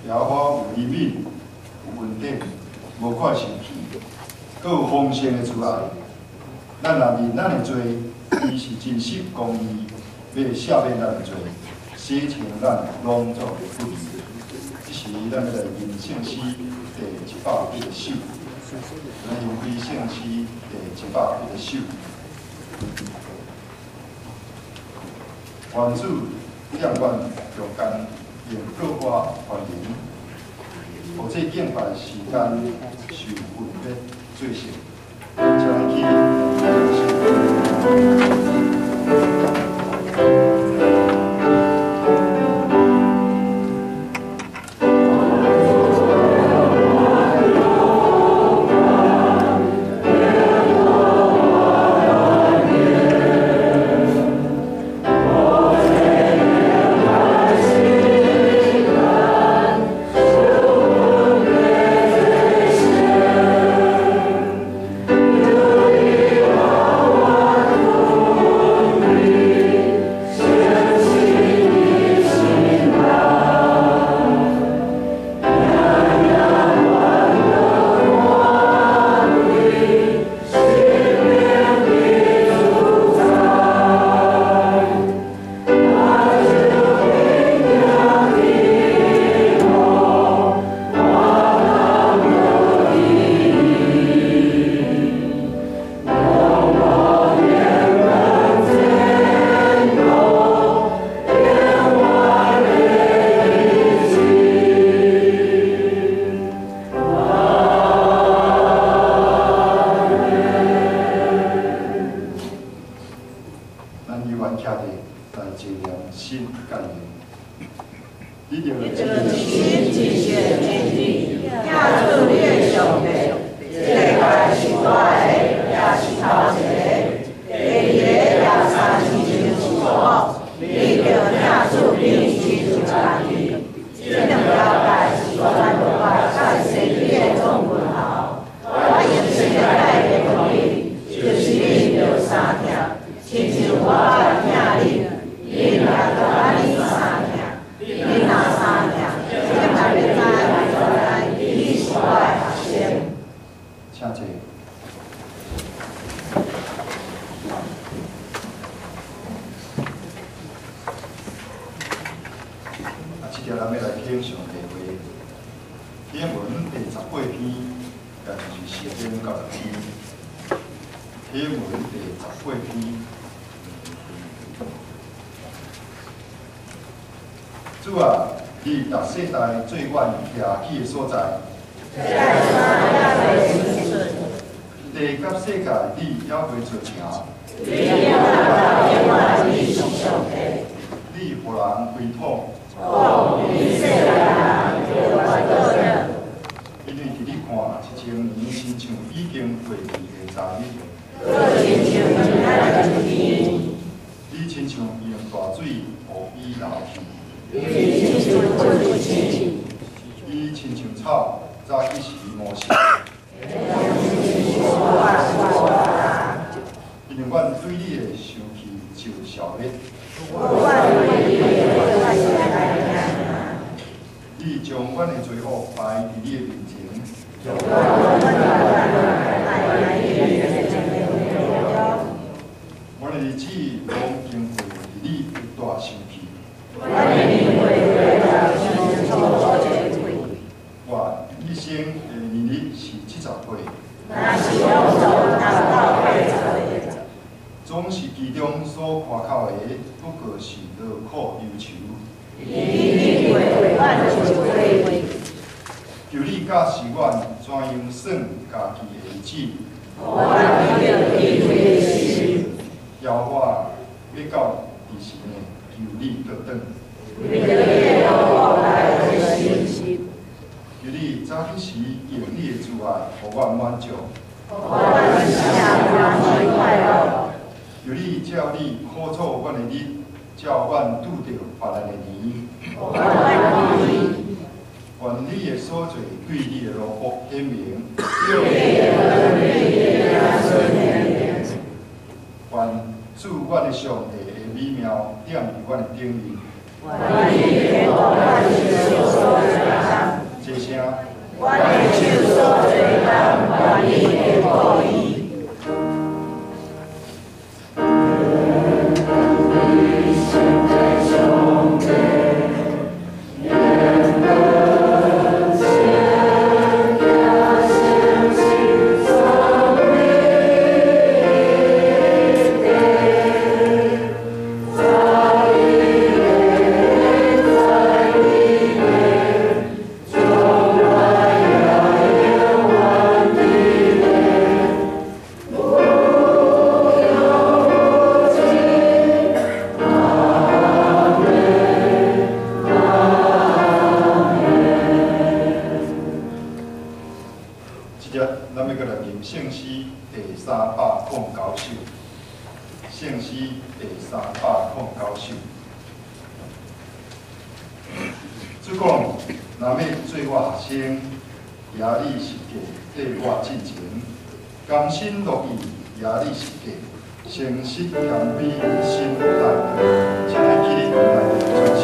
也我有灵敏、有稳定、无看生气，佮有丰盛的出来。咱若认咱的罪，伊是真实公义，要赦免咱的罪，洗清咱拢做的不义。这是咱要来念圣诗第101首，来念开圣诗第101首。愿主让阮中间用各我欢迎，互这敬拜时间受分别做成，将起。主啊，你逐世代最阮徛起的所在，地甲世界你还袂出名。你互人归土，因为伫你看1000年，亲像已经过去的昨日。你亲像用大水互伊流去。伊亲像草，早一时无时。因为阮对你的生气就消灭。你将阮的罪恶摆伫你的面前。阮的日子拢经过伫你的大生气。我一生的年日是70岁，总是其中所看口的，不过是劳苦忧愁。求你教示阮怎样算家己的日子，邀我要到第时呢，求你倒转。求你早起时用你的慈爱，互我满足。求你照你好处阮的日，叫阮拄着别人的年。愿你的所做对你的劳苦显明。愿主阮的上帝的美妙点伫阮的顶面。圣诗第309首，圣诗第309首。主讲，若要做我学生，也你是价缀我进前，甘心乐意也你是价，诚实甘美心难得，请来记你来转手。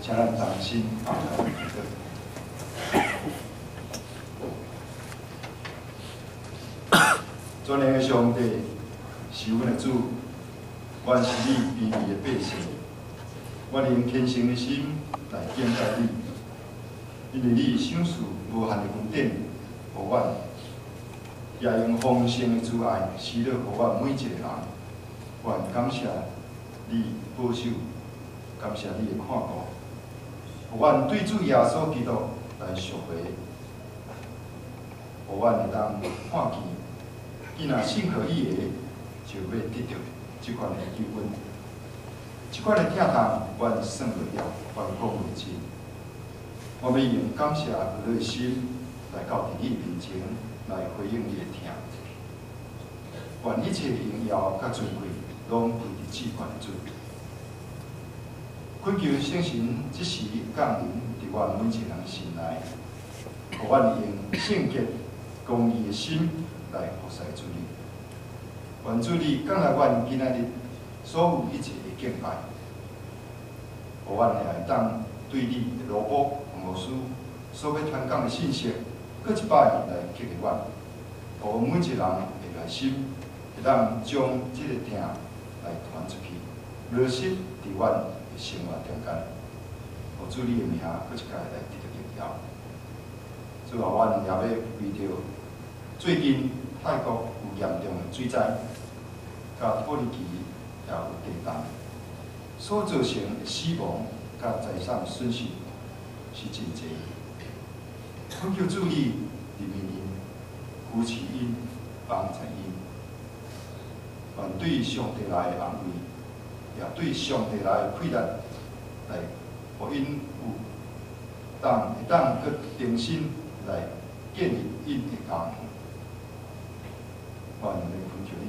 请咱同心啊！尊敬的上帝，是阮的主，阮是你卑微的百姓，我用虔诚的心来敬拜你，因为你赏赐无限的恩典，互阮，也用丰盛的慈爱施了互阮每一个人。愿感谢你保守，感谢你的看顾。 阮对主耶稣基督来赎回，互阮会当看见，既然信靠伊的，就要得到即款的救恩。即款的疼痛，阮算袂了，阮讲袂尽。我们用感谢热心来到伫你面前，来回应你的听。愿一切荣耀甲尊贵，拢归伫至高的主。 恳求圣神即时降临伫阮每一个人心内，互阮用圣洁、公义的心来服侍主你。愿主你降来阮今仔日所有一切的敬拜，互阮会当对你的罗卜牧师所要传讲的信息，搁一摆来激励阮，互每一个人会来心，会当将即个听来传出去，落实伫阮。 生活中间，互主你的名，搁一届来得到荣耀。最后，阮也要为着最近泰国有严重的水灾，甲土耳其也有地震，所造成的死亡甲财产损失是真济。恳求主你怜悯因、扶持因、帮助因，愿对上帝来的安慰。 也对上帝来的配搭，来，互因有会当去重新来建立因的家。我来恳求你，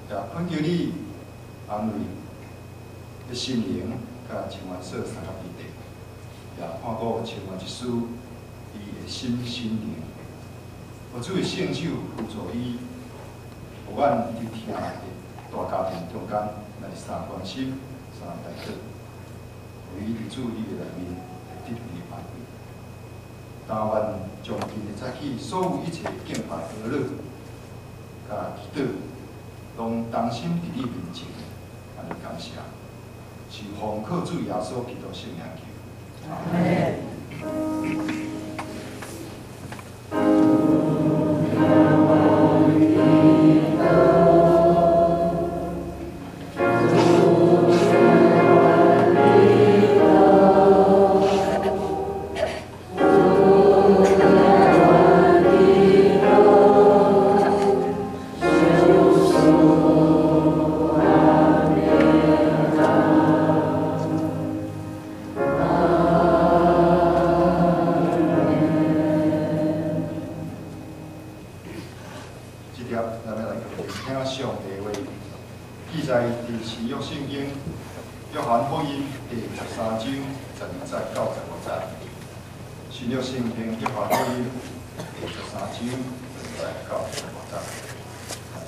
也恳求你安慰的心灵，甲千万所三合一体，也看顾像我一丝伊的心灵。我主的圣手辅助伊，互阮伫听的大家庭中间来三关心、三代祷，为伊伫主伊的内面得力安慰。但愿从今日早起所有一切敬拜而乐，甲祈祷，拢当心伫你面前，安尼感谢，是奉靠主耶稣基督圣名求。阿门。新约圣经约翰福音第13章13到15节，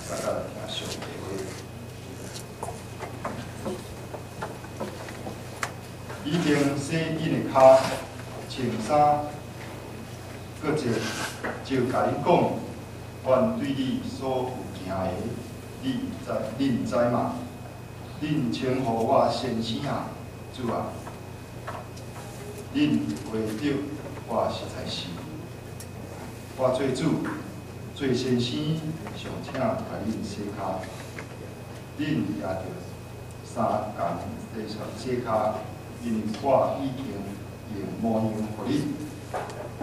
大家来听上帝话。已经洗因的脚，穿衫，搁就甲你讲，阮对你所有行的，恁知嘛？恁称呼我先生啊，主啊，恁会着。我实在是，我做主、做先生，上请甲恁洗骹，恁也着三工洗骹，因为我已经用模样互恁，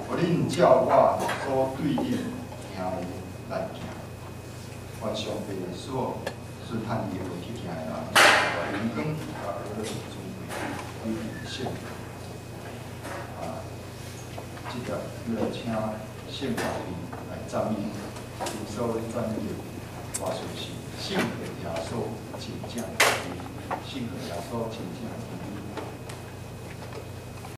互恁照我所对恁行的来行。愿上帝所顺探伊会去行的人，荣光甲我尊贵归于圣。即个要来请圣教义来赞美，因所赞美的话说是圣和耶稣真正的，圣和耶稣真正的。